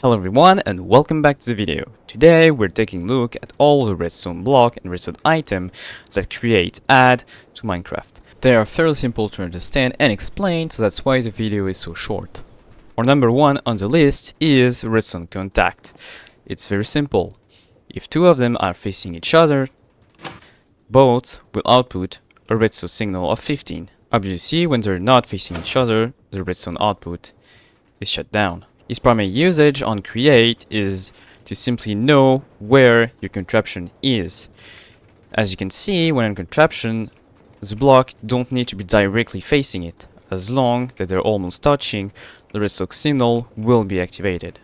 Hello everyone and welcome back to the video. Today we're taking a look at all the redstone block and redstone item that add to Minecraft. They are fairly simple to understand and explain, so that's why the video is so short. Our number one on the list is redstone contact. It's very simple. If two of them are facing each other, both will output a redstone signal of 15. Obviously, when they're not facing each other, the redstone output is shut down. Its primary usage on create is to simply know where your contraption is. As you can see, when on contraption, the block don't need to be directly facing it. As long as they're almost touching, the redstone signal will be activated.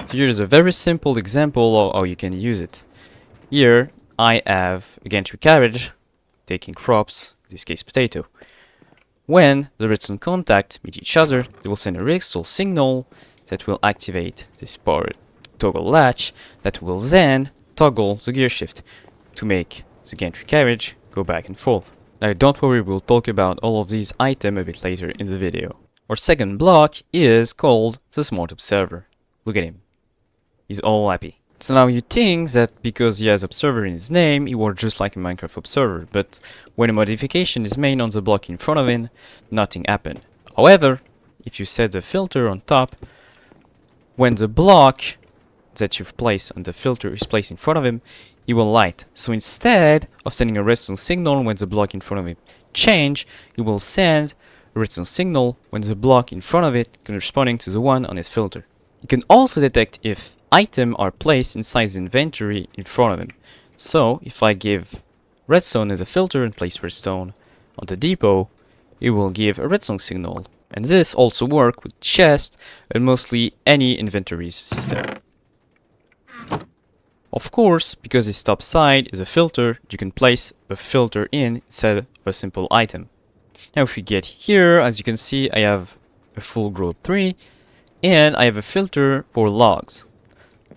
So here's a very simple example of how you can use it. Here I have a gantry cabbage taking crops, in this case potato. When the redstone contact meet each other, they will send a redstone signal that will activate this power toggle latch that will then toggle the gear shift to make the gantry carriage go back and forth. Now don't worry, we'll talk about all of these items a bit later in the video. Our second block is called the smart observer. Look at him. He's all happy. So now you think that because he has observer in his name, he works just like a Minecraft observer, but when a modification is made on the block in front of him, nothing happened. However, if you set the filter on top, when the block that you've placed on the filter is placed in front of him, he will light. So instead of sending a redstone signal when the block in front of him change, he will send a redstone signal when the block in front of it corresponding to the one on his filter. You can also detect if items are placed inside the inventory in front of him. So if I give redstone as a filter and place redstone on the depot, it will give a redstone signal. And this also works with chest and mostly any inventory system. Of course, because this top side is a filter, you can place a filter in instead of a simple item. Now if we get here, as you can see, I have a full growth tree and I have a filter for logs.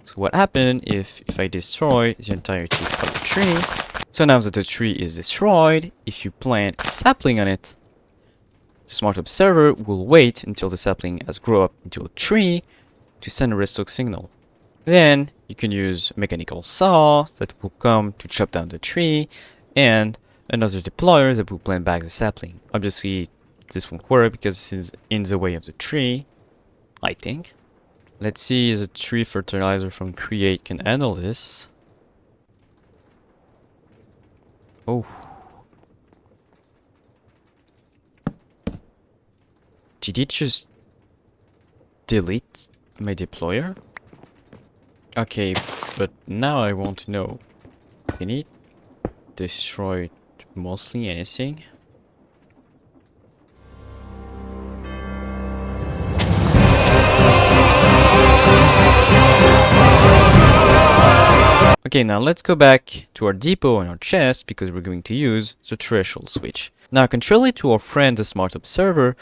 So what happens if I destroy the entirety of the tree? So now that the tree is destroyed, if you plant a sapling on it, the smart observer will wait until the sapling has grown up into a tree to send a redstone signal. Then you can use a mechanical saw that will come to chop down the tree and another deployer that will plant back the sapling. Obviously this won't work because this is in the way of the tree, I think. Let's see if the tree fertilizer from Create can handle this. Oh. Did it just delete my deployer? Okay, but now I want to know. Can it destroy mostly anything? Okay, now let's go back to our depot and our chest because we're going to use the threshold switch. Now, contrary to our friend the smart observer,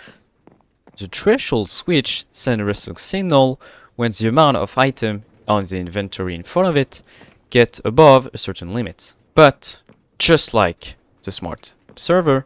the threshold switch sends a redstone signal when the amount of item on the inventory in front of it get above a certain limit. But just like the smart observer,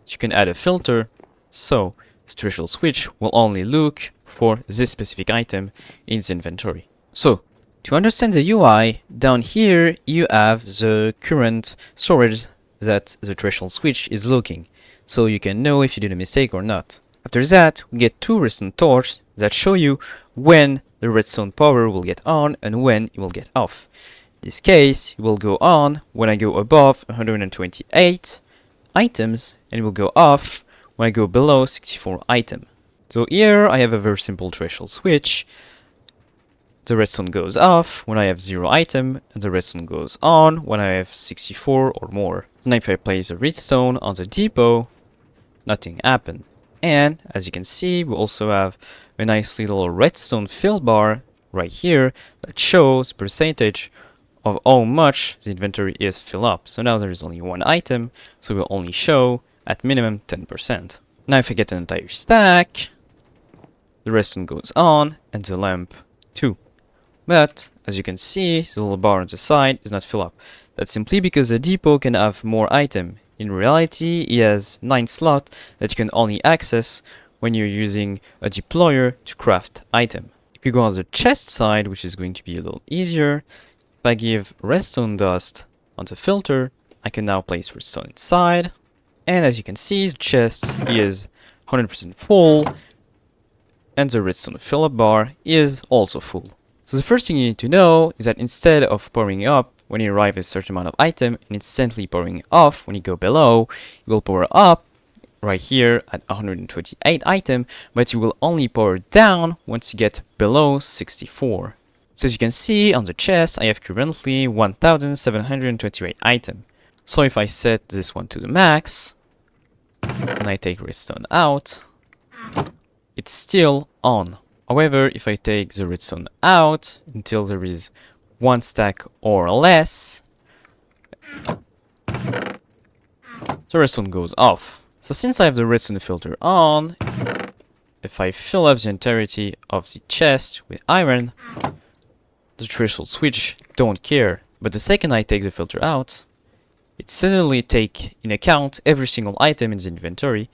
you can add a filter, so the threshold switch will only look for this specific item in the inventory. So to understand the UI, down here you have the current storage that the threshold switch is looking, so you can know if you did a mistake or not. After that, we get two redstone torches that show you when the redstone power will get on and when it will get off. In this case, it will go on when I go above 128 items, and it will go off when I go below 64 items. So here I have a very simple threshold switch. The redstone goes off when I have 0 item, and the redstone goes on when I have 64 or more. So now if I place a redstone on the depot, nothing happened. And as you can see, we also have a nice little redstone fill bar right here that shows the percentage of how much the inventory is filled up. So now there is only one item, so it will only show at minimum 10%. Now if I get an entire stack, the redstone goes on and the lamp too. But as you can see, the little bar on the side is not filled up. That's simply because the depot can have more items. In reality, it has 9 slots that you can only access when you're using a deployer to craft item. If you go on the chest side, which is going to be a little easier, if I give redstone dust on the filter, I can now place redstone inside. And as you can see, the chest is 100% full, and the redstone fill-up bar is also full. So the first thing you need to know is that instead of powering up when you arrive at a certain amount of item and instantly powering off when you go below, you will power up right here at 128 item, but you will only power down once you get below 64. So as you can see on the chest, I have currently 1728 item. So if I set this one to the max, and I take redstone out, it's still on. However, if I take the redstone out until there is 1 stack or less, the redstone goes off. So since I have the redstone filter on, if I fill up the entirety of the chest with iron, the threshold switch don't care. But the second I take the filter out, it suddenly take in account every single item in the inventory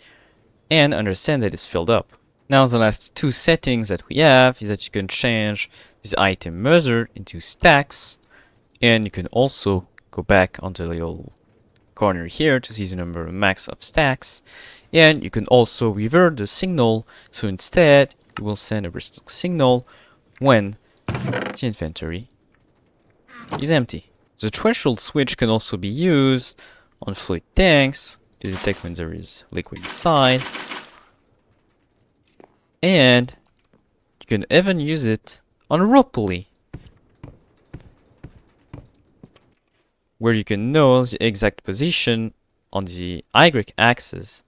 and understand that it's filled up. Now the last two settings that we have is that you can change this item measure into stacks, and you can also go back on the little corner here to see the number max of stacks, and you can also revert the signal, so instead you will send a redstone signal when the inventory is empty. The threshold switch can also be used on fluid tanks to detect when there is liquid inside, and you can even use it on a rope pulley, where you can know the exact position on the Y axis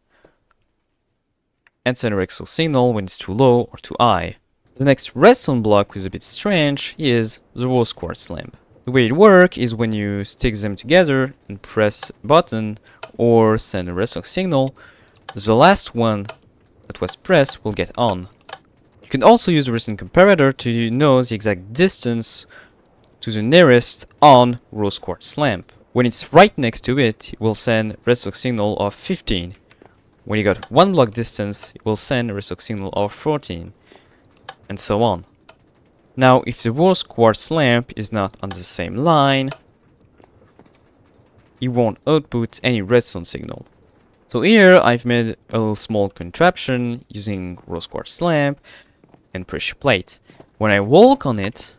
and send a redstone signal when it's too low or too high. The next redstone block, which is a bit strange, is the rose quartz lamp. The way it works is when you stick them together and press a button or send a redstone signal, the last one that was pressed will get on. You can also use the redstone comparator to know the exact distance to the nearest on rose quartz lamp. When it's right next to it, it will send a redstone signal of 15. When you got 1 block distance, it will send a redstone signal of 14, and so on. Now, if the rose quartz lamp is not on the same line, it won't output any redstone signal. So here I've made a little small contraption using rose quartz lamp and pressure plate. When I walk on it,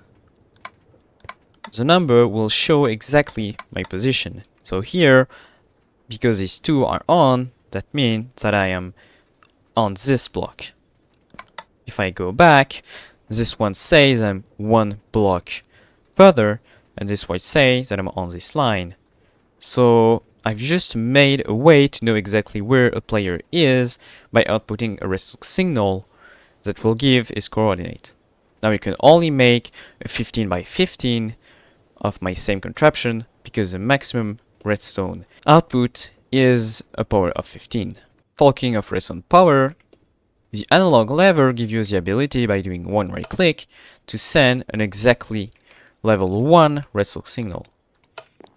the number will show exactly my position. So here, because these two are on, that means that I am on this block. If I go back, this one says I'm 1 block further, and this one says that I'm on this line. So I've just made a way to know exactly where a player is by outputting a redstone signal that will give its coordinate. Now you can only make a 15 by 15 of my same contraption because the maximum redstone output is a power of 15. Talking of redstone power, the analog lever gives you the ability by doing 1 right click to send an exactly level 1 redstone signal.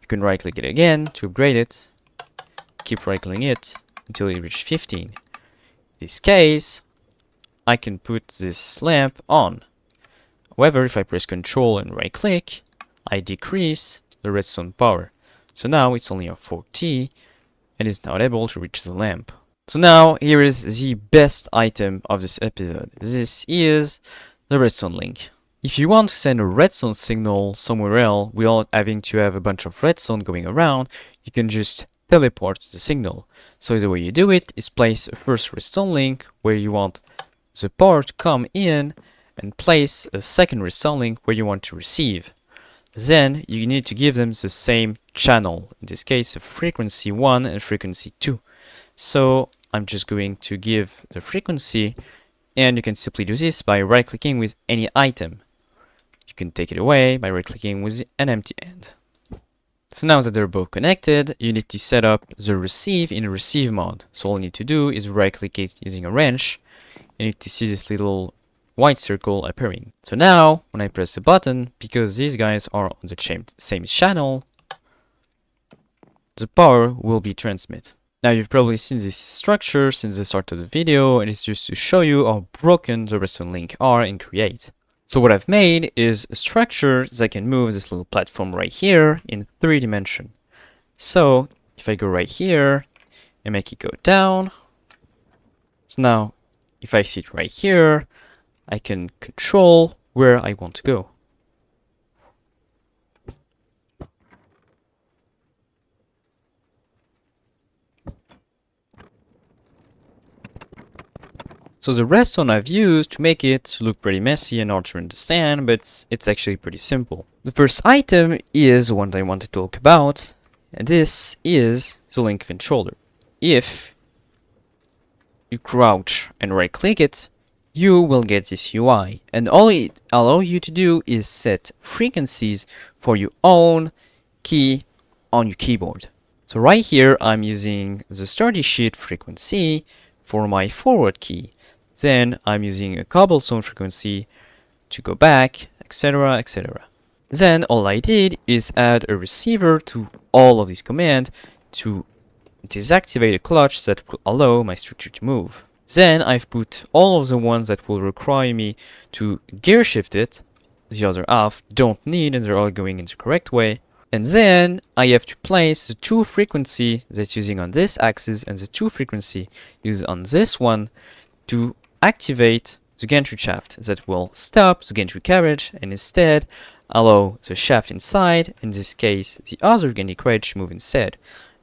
You can right click it again to upgrade it, keep right clicking it until you reach 15. In this case, I can put this lamp on. However, if I press Ctrl and right click, I decrease the redstone power. So now it's only on 4T and is not able to reach the lamp. So now here is the best item of this episode. This is the redstone link. If you want to send a redstone signal somewhere else without having to have a bunch of redstone going around, you can just teleport the signal. So the way you do it is place a first redstone link where you want the power to come in, and place a second redstone link where you want to receive. Then you need to give them the same channel, in this case frequency 1 and frequency 2. So I'm just going to give the frequency, and you can simply do this by right clicking with any item. You can take it away by right clicking with an empty end. So now that they're both connected, you need to set up the receive in receive mode. So all you need to do is right click it using a wrench, and you need to see this little white circle appearing. So now when I press the button, because these guys are on the same channel, the power will be transmitted. Now you've probably seen this structure since the start of the video, and it's just to show you how broken the redstone link are in Create. So what I've made is a structure that can move this little platform right here in 3 dimensions. So if I go right here and make it go down, so now if I sit right here, I can control where I want to go. So the redstone I've used to make it look pretty messy and hard to understand, but it's actually pretty simple. The first item is the one that I want to talk about, and this is the link controller. If you crouch and right click it, you will get this UI, and all it allows you to do is set frequencies for your own key on your keyboard. So right here I'm using the sturdy sheet frequency for my forward key. Then I'm using a cobblestone frequency to go back, etc, etc. Then all I did is add a receiver to all of these commands to deactivate a clutch that will allow my structure to move. Then I've put all of the ones that will require me to gear shift it. The other half don't need, and they're all going in the correct way. And then I have to place the 2 frequency that's using on this axis and the 2 frequency used on this one to activate the gantry shaft that will stop the gantry carriage and instead allow the shaft inside, in this case the other gantry carriage, to move instead.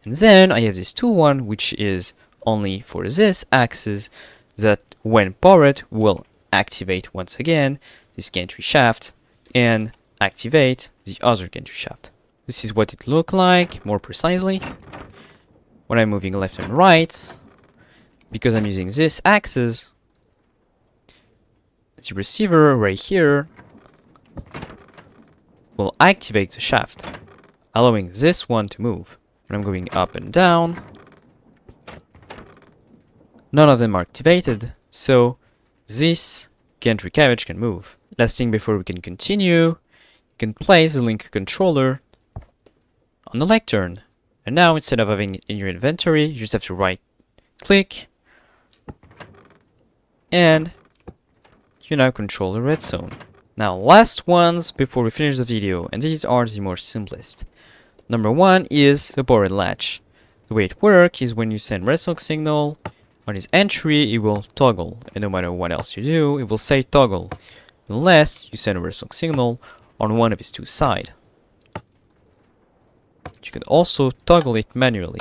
And then I have this 2-1 which is only for this axis that when powered will activate once again this gantry shaft and activate the other gantry shaft. This is what it looked like more precisely when I'm moving left and right. Because I'm using this axis, the receiver right here will activate the shaft, allowing this one to move. When I'm going up and down, none of them are activated, so this gantry carriage can move. Last thing before we can continue, you can place the link controller on the leg turn. And now instead of having it in your inventory, you just have to right click and you now control the redstone. Now last ones before we finish the video, and these are the more simplest. Number 1 is the powered latch. The way it works is when you send redstone signal on its entry, it will toggle, and no matter what else you do, it will say toggle, unless you send a redstone signal on one of its 2 sides. You can also toggle it manually.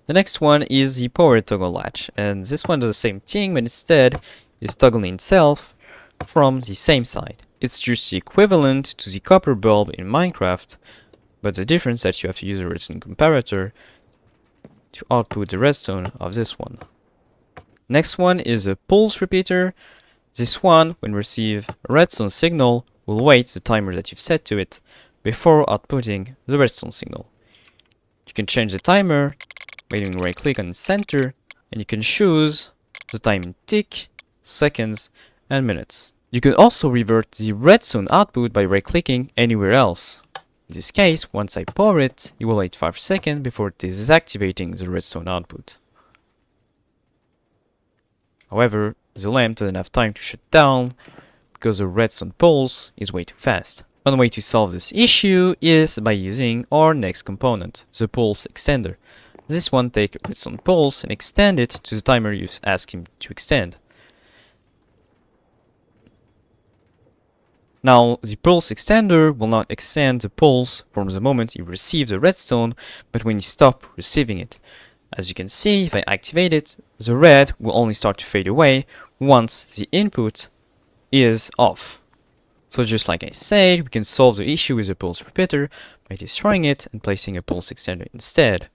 The next one is the powered toggle latch, and this one does the same thing, but instead is toggling itself from the same side. It's just the equivalent to the copper bulb in Minecraft, but the difference is that you have to use a redstone comparator to output the redstone of this one. Next one is a pulse repeater. This one, when receive a redstone signal, will wait the timer that you've set to it before outputting the redstone signal. You can change the timer by doing right click on the center, and you can choose the time in tick, seconds, and minutes. You can also revert the redstone output by right clicking anywhere else. In this case, once I power it, you will wait 5 seconds before deactivating the redstone output. However, the lamp doesn't have time to shut down because the redstone pulse is way too fast. One way to solve this issue is by using our next component, the pulse extender. This one takes a redstone pulse and extend it to the timer you ask him to extend. Now, the pulse extender will not extend the pulse from the moment you receive the redstone, but when you stop receiving it. As you can see, if I activate it, the red will only start to fade away once the input is off. So just like I said, we can solve the issue with the pulse repeater by destroying it and placing a pulse extender instead.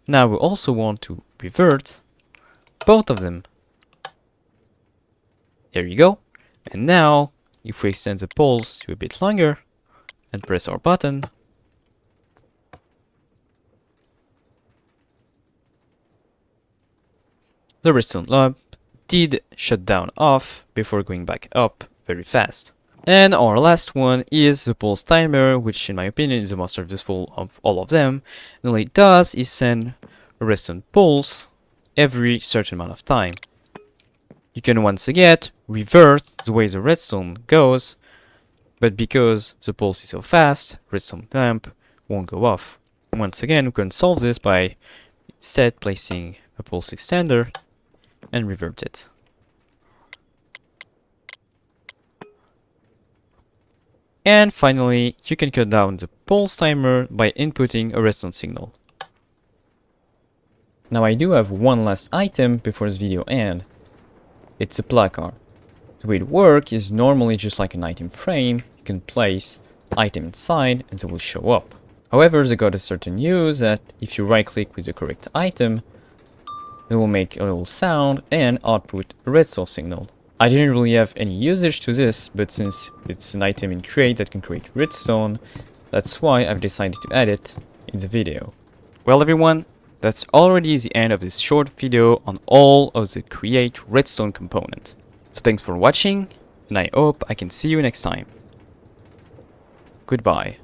Now we also want to revert both of them. There you go. And now, if we extend the pulse to a bit longer and press our button, the redstone lamp did shut down off before going back up very fast. And our last one is the pulse timer, which in my opinion is the most useful of all of them. And all it does is send a redstone pulse every certain amount of time. You can once again revert the way the redstone goes But because the pulse is so fast, redstone lamp won't go off. Once again, we can solve this by instead placing a pulse extender and revert it. And finally, you can cut down the pulse timer by inputting a redstone signal. Now I do have one last item before this video ends. It's a placard. The way it works is normally just like an item frame. You can place item inside and it will show up. However, they got a certain use that if you right click with the correct item, it will make a little sound and output a redstone signal. I didn't really have any usage to this, but since it's an item in Create that can create redstone, that's why I've decided to add it in the video. Well everyone, that's already the end of this short video on all of the Create redstone component. So thanks for watching, and I hope I can see you next time. Goodbye.